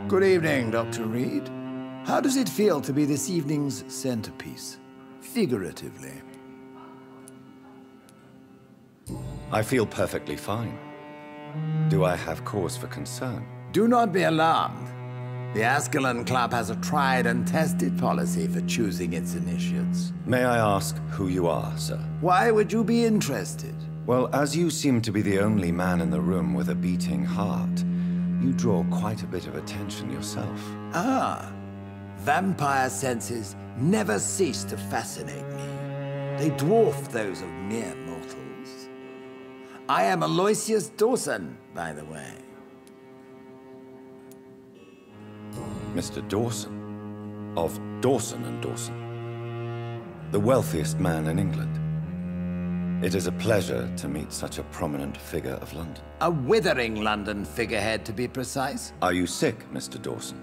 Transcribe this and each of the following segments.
Good evening, Dr. Reed. How does it feel to be this evening's centerpiece? Figuratively. I feel perfectly fine. Do I have cause for concern? Do not be alarmed. The Ascalon Club has a tried and tested policy for choosing its initiates. May I ask who you are, sir? Why would you be interested? Well, as you seem to be the only man in the room with a beating heart, you draw quite a bit of attention yourself. Ah, vampire senses never cease to fascinate me. They dwarf those of mere mortals. I am ALOYSIUS DAWSON, by the way. Mr. Dawson, of Dawson and Dawson, the wealthiest man in England. It is a pleasure to meet such a prominent figure of London. A withering London figurehead, to be precise. Are you sick, Mr. Dawson?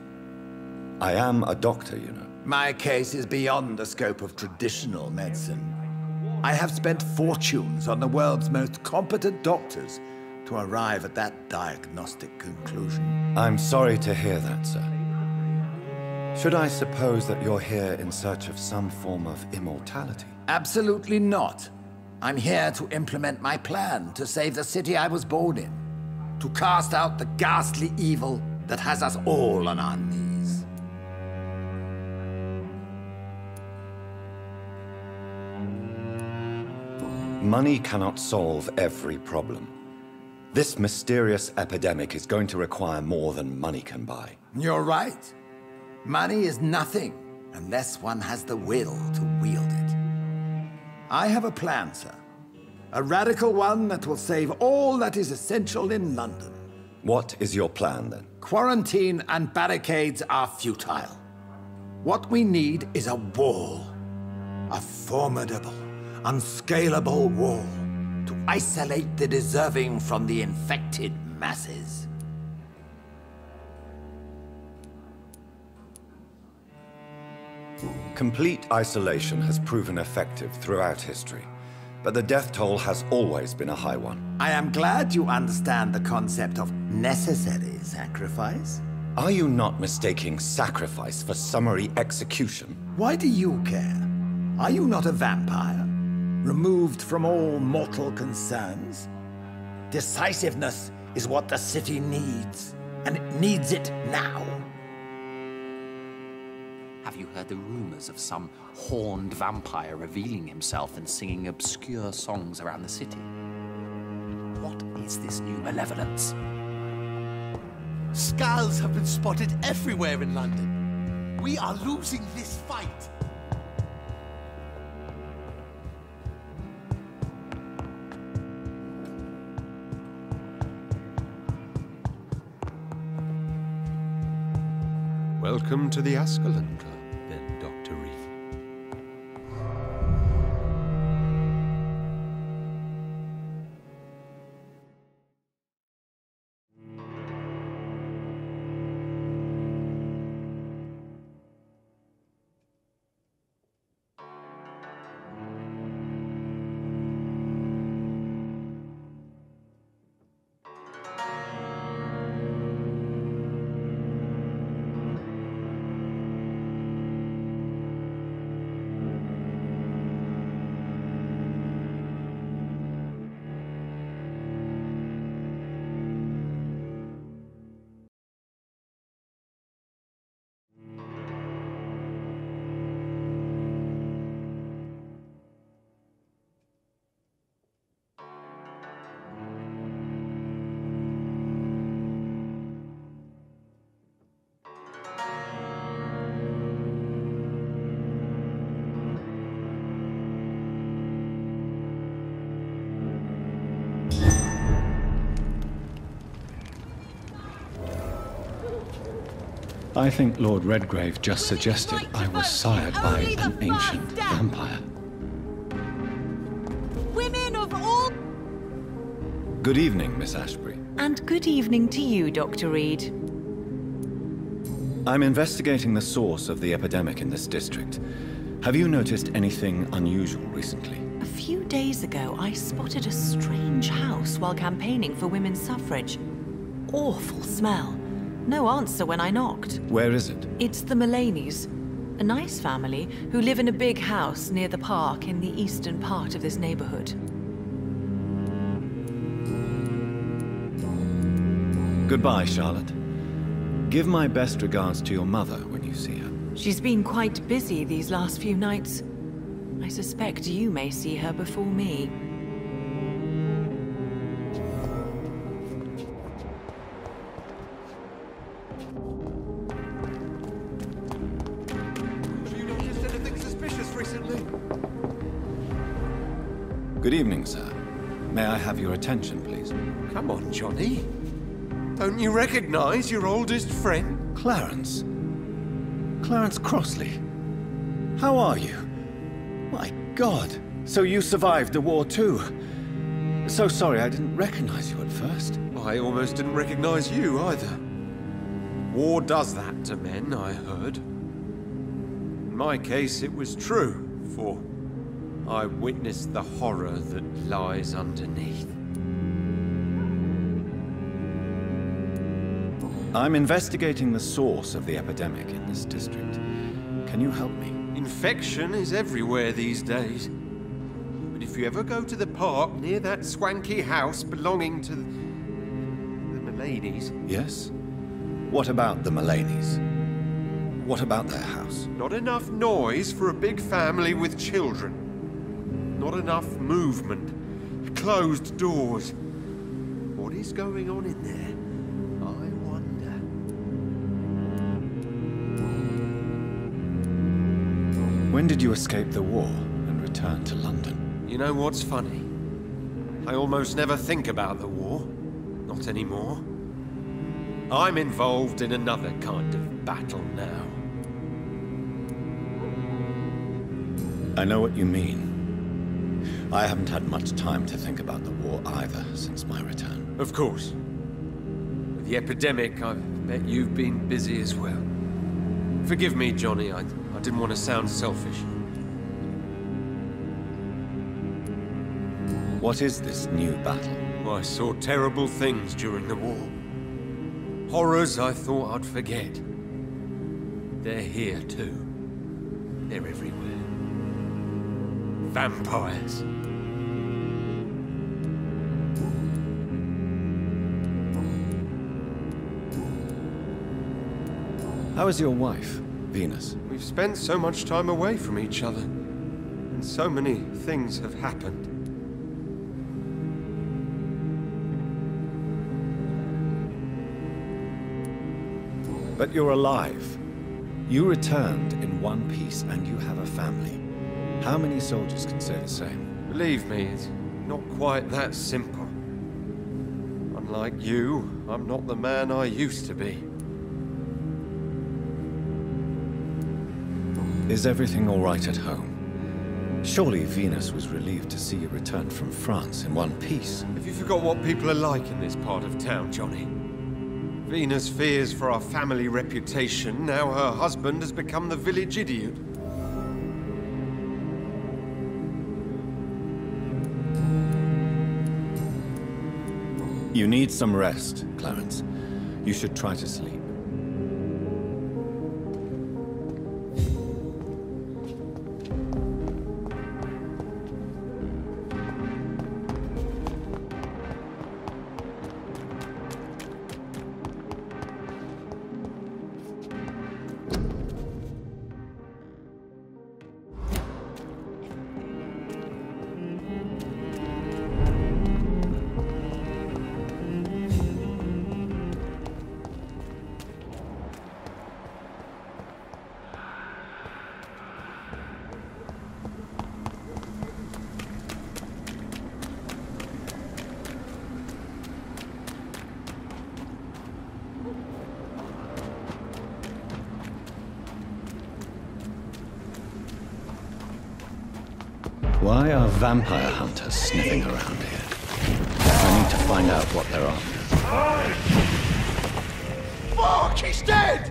I am a doctor, you know. My case is beyond the scope of traditional medicine. I have spent fortunes on the world's most competent doctors to arrive at that diagnostic conclusion. I'm sorry to hear that, sir. Should I suppose that you're here in search of some form of immortality? Absolutely not. I'm here to implement my plan to save the city I was born in. To cast out the ghastly evil that has us all on our knees. Money cannot solve every problem. This mysterious epidemic is going to require more than money can buy. You're right. Money is nothing unless one has the will to wield it. I have a plan, sir. A radical one that will save all that is essential in London. What is your plan, then? Quarantine and barricades are futile. What we need is a wall. A formidable, unscalable wall to isolate the deserving from the infected masses. Complete isolation has proven effective throughout history, but the death toll has always been a high one. I am glad you understand the concept of necessary sacrifice. Are you not mistaking sacrifice for summary execution? Why do you care? Are you not a vampire, removed from all mortal concerns? Decisiveness is what the city needs, and it needs it now. Have you heard the rumors of some horned vampire revealing himself and singing obscure songs around the city? What is this new malevolence? Skulls have been spotted everywhere in London. We are losing this fight. Welcome to the Ascalon Club, then, Dr. Reed. I think Lord Redgrave just suggested I was sired by an ancient vampire. Women of all... Good evening, Miss Ashbury. And good evening to you, Dr. Reed. I'm investigating the source of the epidemic in this district. Have you noticed anything unusual recently? A few days ago, I spotted a strange house while campaigning for women's suffrage. Awful smell. No answer when I knocked. Where is it? It's the Mullaneys, a nice family who live in a big house near the park in the eastern part of this neighborhood. Goodbye, Charlotte. Give my best regards to your mother when you see her. She's been quite busy these last few nights. I suspect you may see her before me. Good evening, sir. May I have your attention, please? Come on, Johnny. Don't you recognize your oldest friend? Clarence. Clarence Crossley. How are you? My God. So you survived the war too. So sorry I didn't recognize you at first. I almost didn't recognize you either. War does that to men, I heard. In my case, it was true, for I witnessed the horror that lies underneath. I'm investigating the source of the epidemic in this district. Can you help me? Infection is everywhere these days. But if you ever go to the park near that swanky house belonging to the Mullaneys... Yes? What about the Mullaneys? What about their house? Not enough noise for a big family with children. Not enough movement. Closed doors. What is going on in there? I wonder. When did you escape the war and return to London? You know what's funny? I almost never think about the war. Not anymore. I'm involved in another kind of battle now. I know what you mean. I haven't had much time to think about the war either since my return. Of course. With the epidemic, I bet you've been busy as well. Forgive me, Johnny, I didn't want to sound selfish. What is this new battle? I saw terrible things during the war. Horrors I thought I'd forget. They're here too. They're everywhere. Vampires. How is your wife, Venus? We've spent so much time away from each other, and so many things have happened. But you're alive. You returned in one piece and you have a family. How many soldiers can say the same? Believe me, it's not quite that simple. Unlike you, I'm not the man I used to be. Is everything all right at home? Surely Venus was relieved to see you return from France in one piece. Have you forgot what people are like in this part of town, Johnny? Venus fears for our family reputation. Now her husband has become the village idiot. You need some rest, Clarence. You should try to sleep. Why are vampire hunters sniffing around here? I need to find out what they're after. Fuck, he's dead!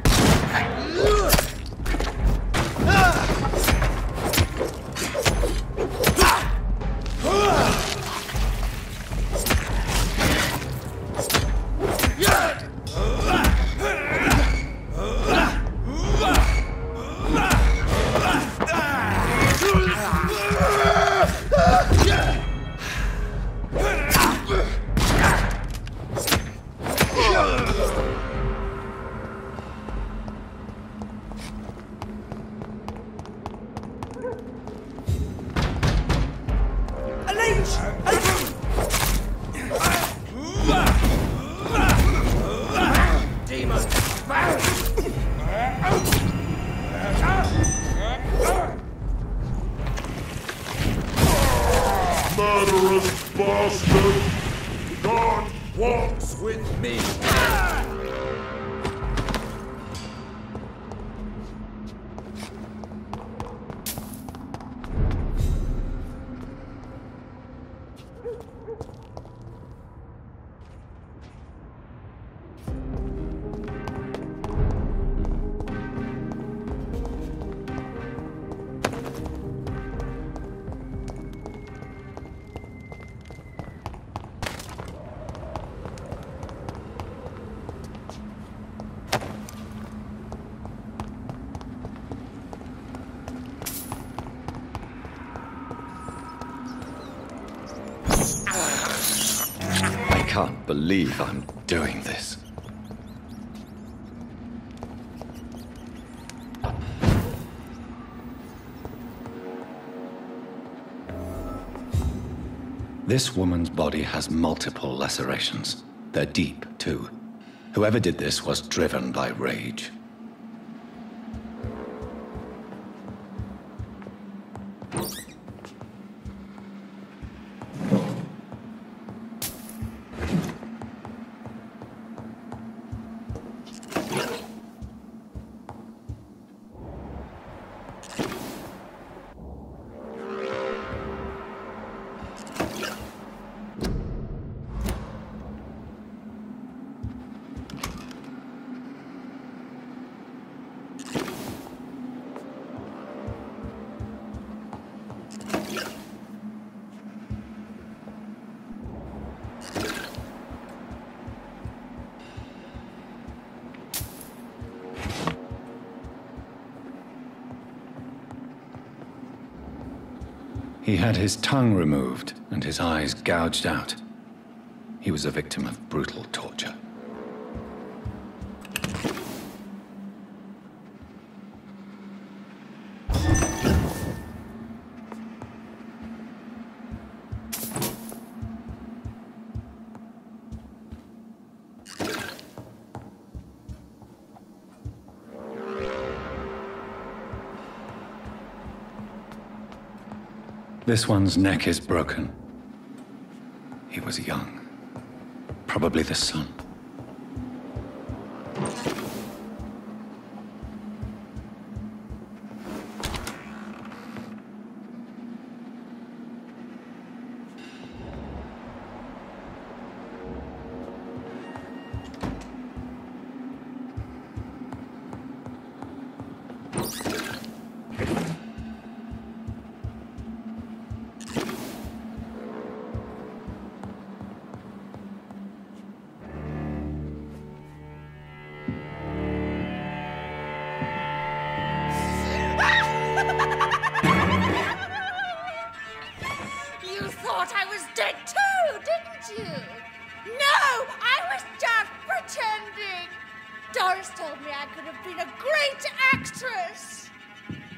bastard! God walks with me! I can't believe I'm doing this. This woman's body has multiple lacerations. They're deep, too. Whoever did this was driven by rage. He had his tongue removed and his eyes gouged out. He was a victim of brutal torture. This one's neck is broken. He was young. Probably the son.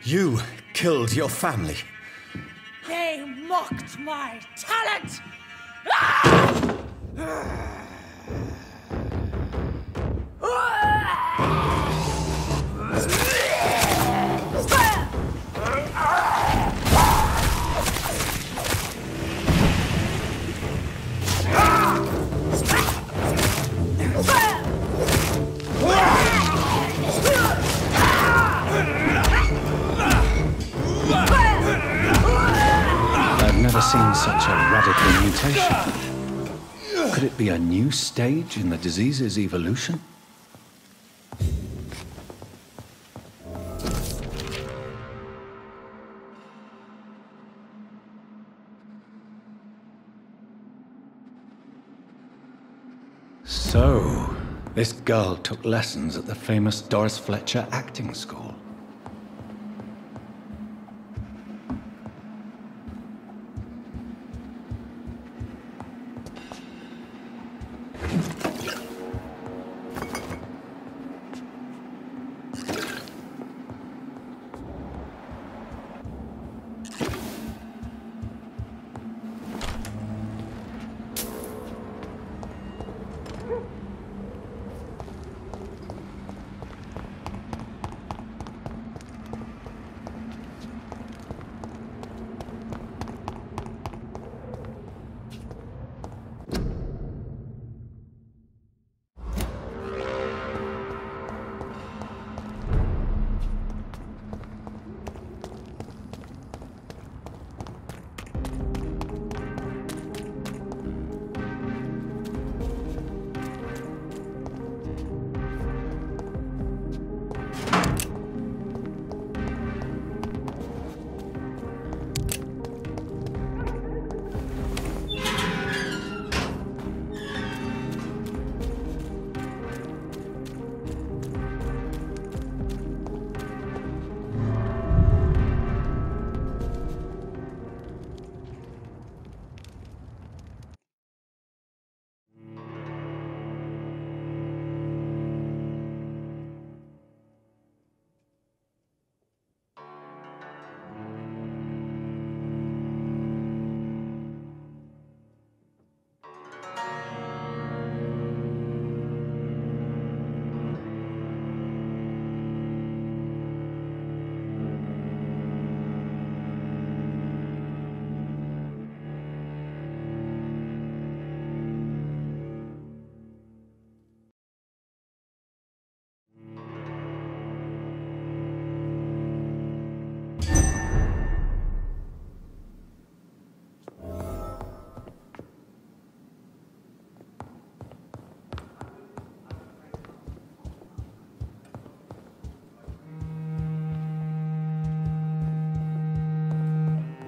You killed your family. They mocked my talent! Never seen such a radical mutation. Could it be a new stage in the disease's evolution? So, this girl took lessons at the famous Doris Fletcher acting school.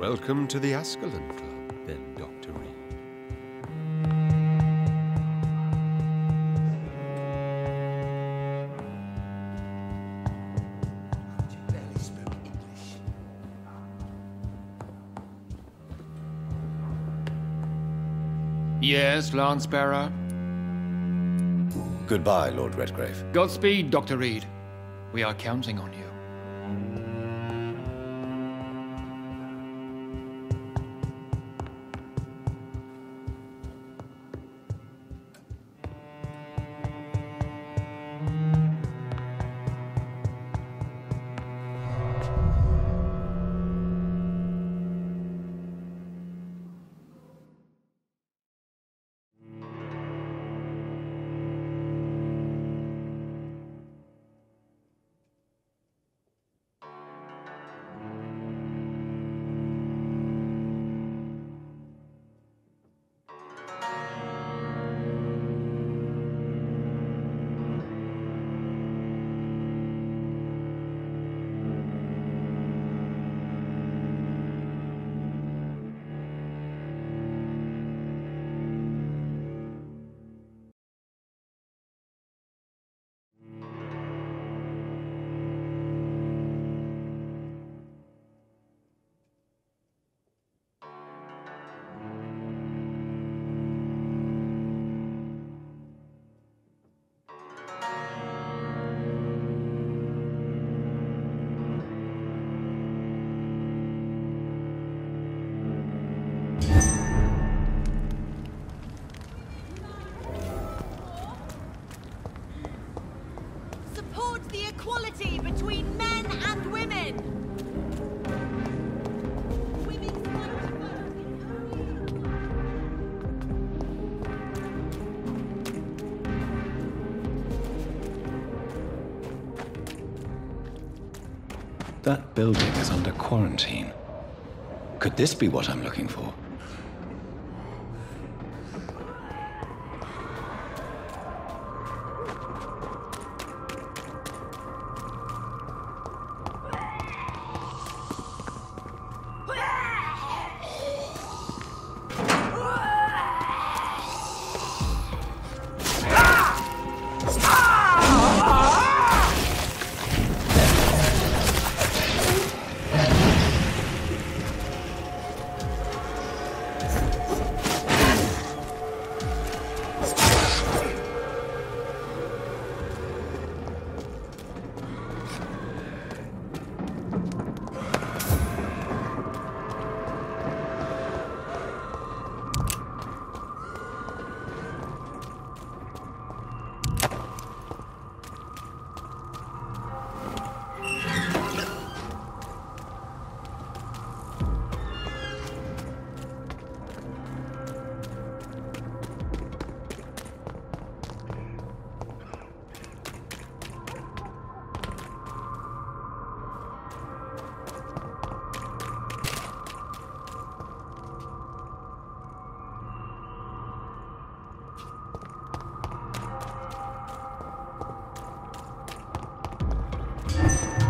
Welcome to the Ascalon Club, then, Dr. Reed. Yes, Lance-Bearer? Goodbye, Lord Redgrave. Godspeed, Dr. Reed. We are counting on you. Support the equality between men and women! Women's right to vote That building is under quarantine. Could this be what I'm looking for?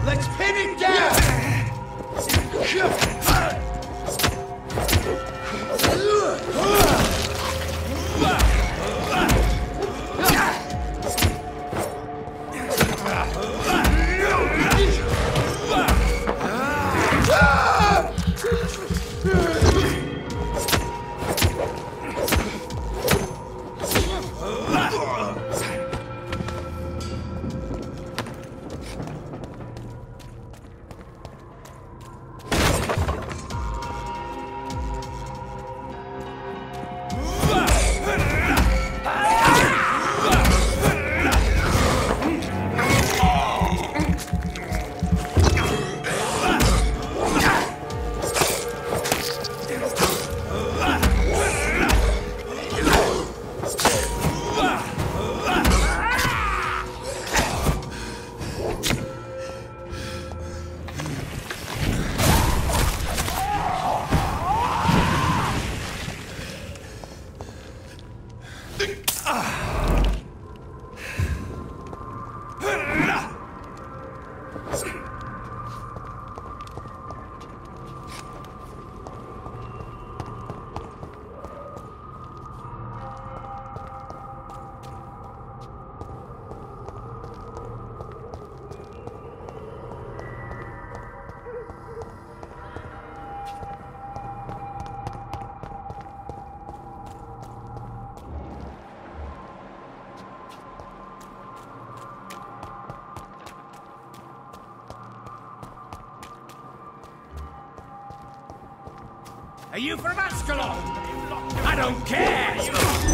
Let's pin him down! Are you from Ascalon? I don't care!